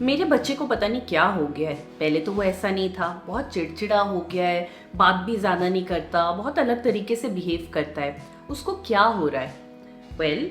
मेरे बच्चे को पता नहीं क्या हो गया है। पहले तो वो ऐसा नहीं था, बहुत चिड़चिड़ा हो गया है, बात भी ज़्यादा नहीं करता, बहुत अलग तरीके से बिहेव करता है। उसको क्या हो रहा है? वेल,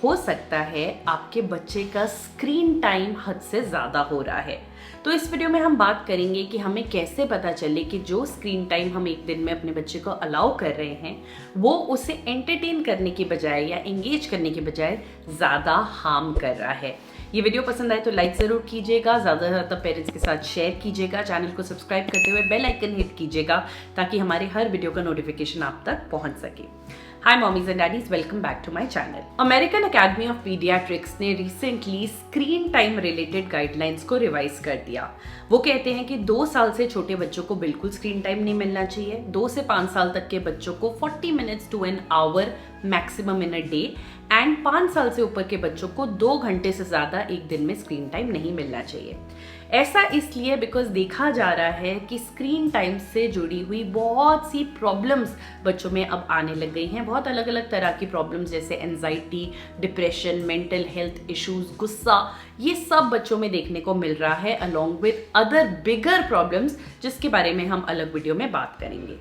हो सकता है आपके बच्चे का स्क्रीन टाइम हद से ज़्यादा हो रहा है। तो इस वीडियो में हम बात करेंगे कि हमें कैसे पता चले कि जो स्क्रीन टाइम हम एक दिन में अपने बच्चे को अलाउ कर रहे हैं वो उसे एंटरटेन करने की बजाय या एंगेज करने की बजाय ज़्यादा हार्म कर रहा है। ये वीडियो पसंद आए तो लाइक ज़रूर कीजिएगा, ज़्यादा से ज़्यादा पेरेंट्स के साथ शेयर कीजिएगा, चैनल को सब्सक्राइब करते हुए बेल आइकन हिट कीजिएगा ताकि हमारे हर वीडियो का नोटिफिकेशन आप तक पहुंच सके। Hi mommies and daddies, welcome back to my channel. American Academy of Pediatrics ने recently screen time related guidelines को रिवाइज कर दिया। वो कहते हैं कि 2 साल से छोटे बच्चों को बिल्कुल स्क्रीन टाइम नहीं मिलना चाहिए। 2 से 5 साल तक के बच्चों को 40 minutes to an hour maximum in a day and 5 साल से ऊपर के बच्चों को 2 घंटे से ज़्यादा एक दिन में स्क्रीन टाइम नहीं मिलना चाहिए। ऐसा इसलिए बिकॉज देखा जा रहा है कि स्क्रीन टाइम से जुड़ी हुई बहुत सी प्रॉब्लम्स बच्चों में अब आने लग गई हैं। बहुत अलग अलग तरह की प्रॉब्लम्स जैसे anxiety, depression, mental health issues, गुस्सा, ये सब बच्चों में देखने को मिल रहा है along with other bigger problems जिसके बारे में हम अलग वीडियो में बात करेंगे।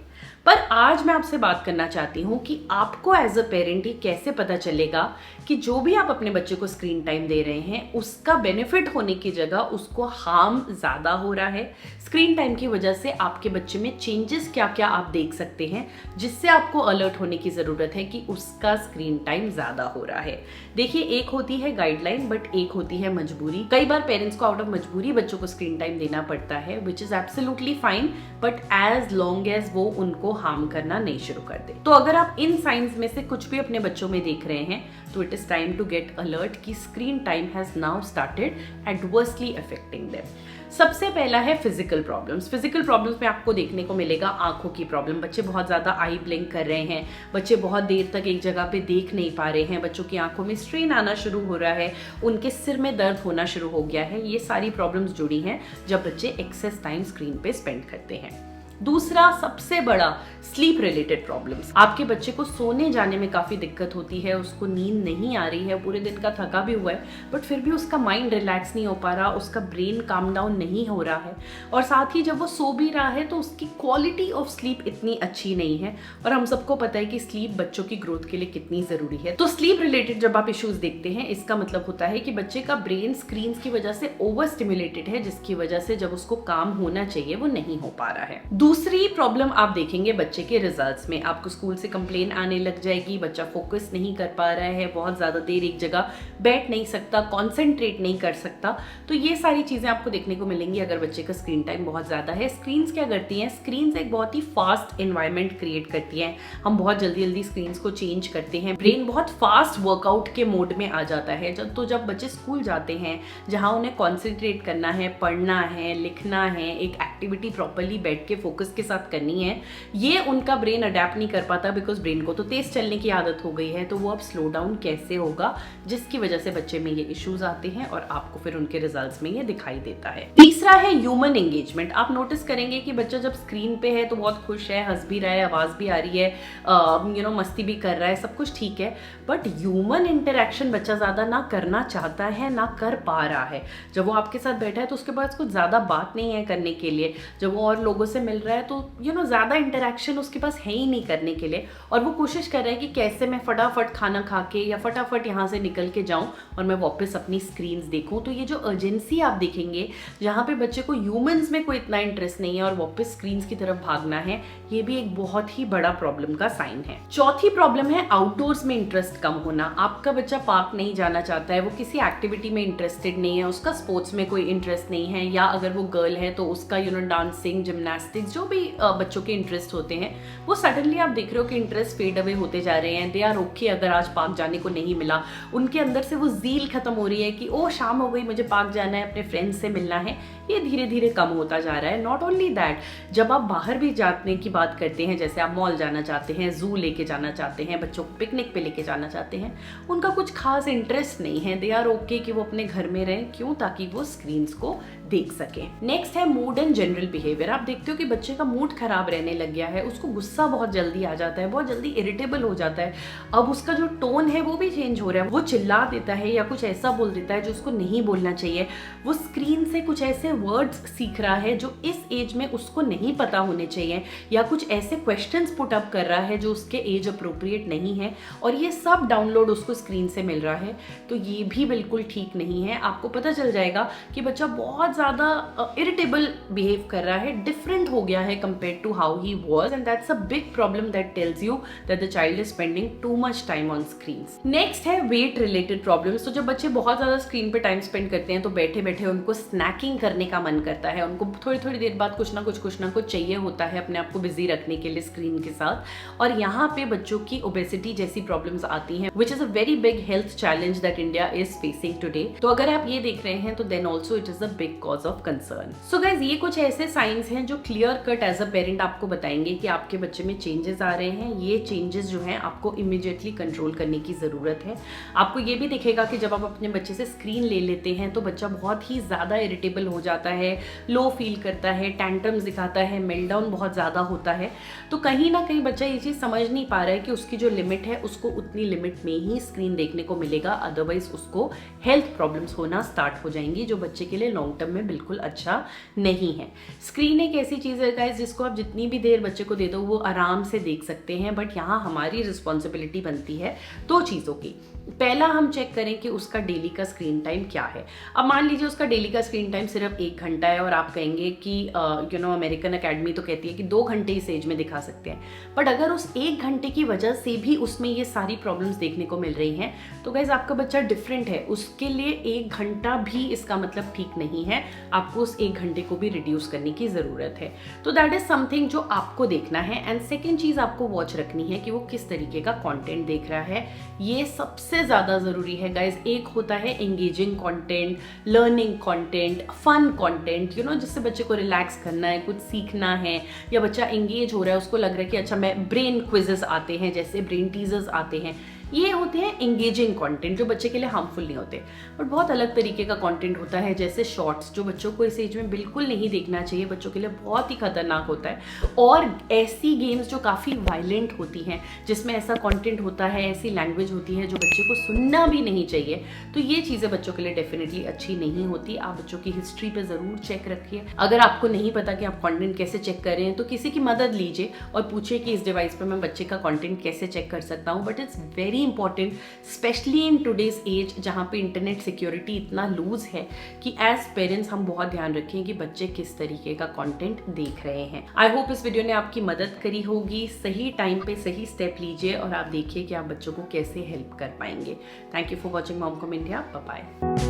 पर आज मैं आपसे बात करना चाहती हूँ कि आपको एज अ पेरेंट ही कैसे पता चलेगा कि जो भी आप अपने बच्चे को स्क्रीन टाइम दे रहे हैं उसका बेनिफिट होने की जगह उसको हार्म ज़्यादा हो रहा है। स्क्रीन टाइम की वजह से आपके बच्चे में चेंजेस क्या क्या आप देख सकते हैं जिससे आपको अलर्ट होने की ज़रूरत है कि उसका स्क्रीन टाइम ज़्यादा हो रहा है। देखिए, एक होती है गाइडलाइन बट एक होती है मजबूरी। कई बार पेरेंट्स को आउट ऑफ मजबूरी बच्चों को स्क्रीन टाइम देना पड़ता है which is absolutely fine, but as long as वो उनको हार्म करना नहीं शुरू कर दे। तो अगर आप इन साइंस में से कुछ भी अपने बच्चों में देख रहे हैं तो it is time to get alert कि screen time has now started adversely affecting them. सबसे पहला है फिजिकल प्रॉब्लम्स। फिजिकल प्रॉब्लम्स में आपको देखने को मिलेगा आंखों की प्रॉब्लम। बच्चे बहुत ज़्यादा आई ब्लिंक कर रहे हैं, बच्चे बहुत देर तक एक जगह पे देख नहीं पा रहे हैं, बच्चों की आंखों में स्ट्रेन आना शुरू हो रहा है, उनके सिर में दर्द होना शुरू हो गया है। ये सारी प्रॉब्लम्स जुड़ी हैं जब बच्चे एक्सेस टाइम स्क्रीन पे स्पेंड करते हैं। दूसरा सबसे बड़ा स्लीप रिलेटेड प्रॉब्लम्स। आपके बच्चे को सोने जाने में काफ़ी दिक्कत होती है, उसको नींद नहीं आ रही है, पूरे दिन का थका भी हुआ है बट फिर भी उसका माइंड रिलैक्स नहीं हो पा रहा, उसका ब्रेन काम डाउन नहीं हो रहा है और साथ ही जब वो सो भी रहा है तो उसकी क्वालिटी ऑफ स्लीप इतनी अच्छी नहीं है। और हम सबको पता है कि स्लीप बच्चों की ग्रोथ के लिए कितनी ज़रूरी है। तो स्लीप रिलेटेड जब आप इश्यूज देखते हैं इसका मतलब होता है कि बच्चे का ब्रेन स्क्रीन की वजह से ओवर स्टिमुलेटेड है, जिसकी वजह से जब उसको काम होना चाहिए वो नहीं हो पा रहा है। दूसरी प्रॉब्लम आप देखेंगे बच्चे के रिजल्ट्स में। आपको स्कूल से कंप्लेन आने लग जाएगी, बच्चा फोकस नहीं कर पा रहा है, बहुत ज़्यादा देर एक जगह बैठ नहीं सकता, कॉन्सेंट्रेट नहीं कर सकता। तो ये सारी चीज़ें आपको देखने को मिलेंगी अगर बच्चे का स्क्रीन टाइम बहुत ज़्यादा है। स्क्रीन्स क्या करती हैं? स्क्रीन्स एक बहुत ही फास्ट इन्वायरमेंट क्रिएट करती हैं। हम बहुत जल्दी जल्दी स्क्रीन्स को चेंज करते हैं, ब्रेन बहुत फास्ट वर्कआउट के मोड में आ जाता है। जब बच्चे स्कूल जाते हैं जहाँ उन्हें कॉन्सेंट्रेट करना है, पढ़ना है, लिखना है, एक एक्टिविटी प्रॉपरली बैठ के फोकस के साथ करनी है, ये उनका ब्रेन अडेप्ट नहीं कर पाता बिकॉज ब्रेन को तो तेज चलने की आदत हो गई है। तो वो अब स्लो डाउन कैसे होगा, जिसकी वजह से बच्चे में ये इश्यूज आते हैं और आपको फिर उनके रिजल्ट्स में ये दिखाई देता है। तीसरा है ह्यूमन एंगेजमेंट। आप नोटिस करेंगे कि बच्चा जब स्क्रीन पे है तो बहुत खुश है, हंस भी रहा है, आवाज भी आ रही है, मस्ती भी कर रहा है, सब कुछ ठीक है, बट ह्यूमन इंटरेक्शन बच्चा ज्यादा ना करना चाहता है, ना कर पा रहा है। जब वो आपके साथ बैठा है तो उसके पास कुछ ज्यादा बात नहीं है करने के लिए। जब वो और लोगों से मिल रहा है तो ज़्यादा इंटरेक्शन उसके पास है ही नहीं करने के लिए और वो कोशिश कर रहा है कि कैसे मैं फटाफट खाना खा के या फटाफट यहाँ से निकल के जाऊँ और मैं वापस अपनी स्क्रीन्स देखूँ। तो ये जो अर्जेंसी आप देखेंगे जहाँ पे बच्चे को ह्यूमंस में कोई इतना इंटरेस्ट नहीं है और वापस स्क्रीन्स की तरफ भागना है, ये भी एक बहुत ही बड़ा प्रॉब्लम का साइन है। चौथी प्रॉब्लम है आउटडोर्स में इंटरेस्ट कम होना। आपका बच्चा पार्क नहीं जाना चाहता है, वो किसी एक्टिविटी में इंटरेस्टेड नहीं है, उसका स्पोर्ट्स में कोई इंटरेस्ट नहीं है, या अगर वो गर्ल है तो उसका डांसिंग, जिम्नास्टिक्स, जो भी बच्चों के इंटरेस्ट होते हैं वो सडनली आप देख रहे हो कि इंटरेस्ट फेड अवे होते जा रहे हैं। दे आर ओके अगर आज पार्क जाने को नहीं मिला, उनके अंदर से वो ज़ील खत्म हो रही है कि ओ शाम हो गई, मुझे पार्क जाना है, अपने फ्रेंड्स से मिलना है, ये धीरे धीरे कम होता जा रहा है। नॉट ओनली दैट, जब आप बाहर भी जाने की बात करते हैं, जैसे आप मॉल जाना चाहते हैं, जू लेके जाना चाहते हैं, बच्चों को पिकनिक पे लेके जाना चाहते हैं, उनका कुछ खास इंटरेस्ट नहीं है। दे आर ओके कि वो अपने घर में रहें, क्यों? ताकि वो स्क्रीन्स को देख सकें। नेक्स्ट है मूड एंड जनरल बिहेवियर। आप देखते हो कि बच्चे का मूड खराब रहने लग गया है, उसको गुस्सा बहुत जल्दी आ जाता है, बहुत जल्दी इरिटेबल हो जाता है। अब उसका जो टोन है वो भी चेंज हो रहा है, वो चिल्ला देता है या कुछ ऐसा बोल देता है जो उसको नहीं बोलना चाहिए। वो स्क्रीन से कुछ ऐसे वर्ड्स सीख रहा है जो इस एज में उसको नहीं पता होने चाहिए, या कुछ ऐसे क्वेश्चंस पुट अप कर रहा है जो उसके एज अप्रोप्रिएट नहीं है, और ये सब डाउनलोड उसको स्क्रीन से मिल रहा है। तो ये भी बिल्कुल ठीक नहीं है। आपको पता चल जाएगा कि बच्चा बहुत ज़्यादा इरिटेबल बिहेव कर रहा है, डिफरेंट हो गया है compare to how he was, and that's a big problem that tells you that the child is spending too much time on screens. Next है वेट रिलेटेड प्रॉब्लम्स। तो जब बच्चे बहुत ज़्यादा स्क्रीन पे टाइम स्पेंड करते हैं तो बैठे बैठे उनको स्नैकिंग करने का मन करता है, उनको थोड़ी थोड़ी देर बाद कुछ ना कुछ चाहिए होता है अपने आप को बिजी रखने के लिए स्क्रीन के साथ, और यहाँ पे बच्चों की ओबेसिटी जैसी प्रॉब्लम्स आती हैं, which is a very big health challenge that India is facing today. तो अगर आप ये देख रहे हैं तो then also it is a big cause of concern. So guys, ये कुछ ऐसे साइंस हैं जो clear cut as a parent आपको बताएंगे कि आपके बच्चे में चेंजेस आ रहे हैं। ये चेंजेस जो हैं आपको इमीडिएटली कंट्रोल करने की जरूरत है। आपको ये भी दिखेगा कि जब आप अपने बच्चे से स्क्रीन ले लेते हैं तो बच्चा बहुत ही ज्यादा इरिटेबल हो जाता है, लो फील करता है, टैंट्रम्स दिखाता है, मेल्टडाउन बहुत ज्यादा होता है। तो कहीं ना कहीं बच्चा ये चीज समझ नहीं पा रहा है कि उसकी जो लिमिट है उसको उतनी लिमिट में ही स्क्रीन देखने को मिलेगा, अदरवाइज उसको हेल्थ प्रॉब्लम्स होना स्टार्ट हो जाएंगी, जो बच्चे के लिए लॉन्ग टर्म में बिल्कुल अच्छा नहीं है। स्क्रीन एक ऐसी चीज है गाइस जिसको आप जितनी भी देर बच्चे को दे दो वो आराम से देख सकते हैं, बट यहाँ हमारी रिस्पॉन्सिबिलिटी बनती है दो चीजों की। पहला, हम चेक करें कि उसका डेली का स्क्रीन टाइम क्या है। अब मान लीजिए उसका डेली का स्क्रीन टाइम सिर्फ 1 घंटा है और आप कहेंगे कि अमेरिकन अकेडमी तो कहती है कि 2 घंटे इस एज में दिखा सकते हैं, बट अगर उस 1 घंटे की वजह से भी उसमें ये सारी प्रॉब्लम्स देखने को मिल रही हैं तो गाइज आपका बच्चा डिफरेंट है, उसके लिए 1 घंटा भी इसका मतलब ठीक नहीं है, आपको उस 1 घंटे को भी रिड्यूस करने की ज़रूरत है। तो दैट इज समथिंग जो आपको देखना है। एंड सेकेंड चीज़ आपको वॉच रखनी है कि वो किस तरीके का कॉन्टेंट देख रहा है, ये सबसे ज़्यादा ज़रूरी है गाइज। एक होता है engaging content, learning content, fun content, जिससे बच्चे को रिलैक्स करना है, कुछ सीखना है, या बच्चा एंगेज हो रहा है, उसको लग रहा है कि अच्छा मैं ब्रेन क्विजेस आते हैं, जैसे ब्रेन टीजर्स आते हैं, ये होते हैं एंगेजिंग कंटेंट जो बच्चे के लिए हार्मफुल नहीं होते। बट बहुत अलग तरीके का कंटेंट होता है जैसे शॉर्ट्स, जो बच्चों को इस एज में बिल्कुल नहीं देखना चाहिए, बच्चों के लिए बहुत ही खतरनाक होता है। और ऐसी गेम्स जो काफ़ी वायलेंट होती हैं, जिसमें ऐसा कंटेंट होता है, ऐसी लैंग्वेज होती है जो बच्चे को सुनना भी नहीं चाहिए, तो ये चीज़ें बच्चों के लिए डेफिनेटली अच्छी नहीं होती। आप बच्चों की हिस्ट्री पर ज़रूर चेक रखिए। अगर आपको नहीं पता कि आप कंटेंट कैसे चेक कर रहे हैं तो किसी की मदद लीजिए और पूछिए कि इस डिवाइस पर मैं बच्चे का कंटेंट कैसे चेक कर सकता हूँ। But it's very important, specially in today's age जहाँ पे इंटरनेट सिक्योरिटी इतना लूज है, कि एज पेरेंट्स हम बहुत ध्यान रखें कि बच्चे किस तरीके का कंटेंट देख रहे हैं। आई होप इस वीडियो ने आपकी मदद करी होगी। सही टाइम पे सही स्टेप लीजिए और आप देखिए कि आप बच्चों को कैसे हेल्प कर पाएंगे। Thank you for watching mom com India. Bye bye.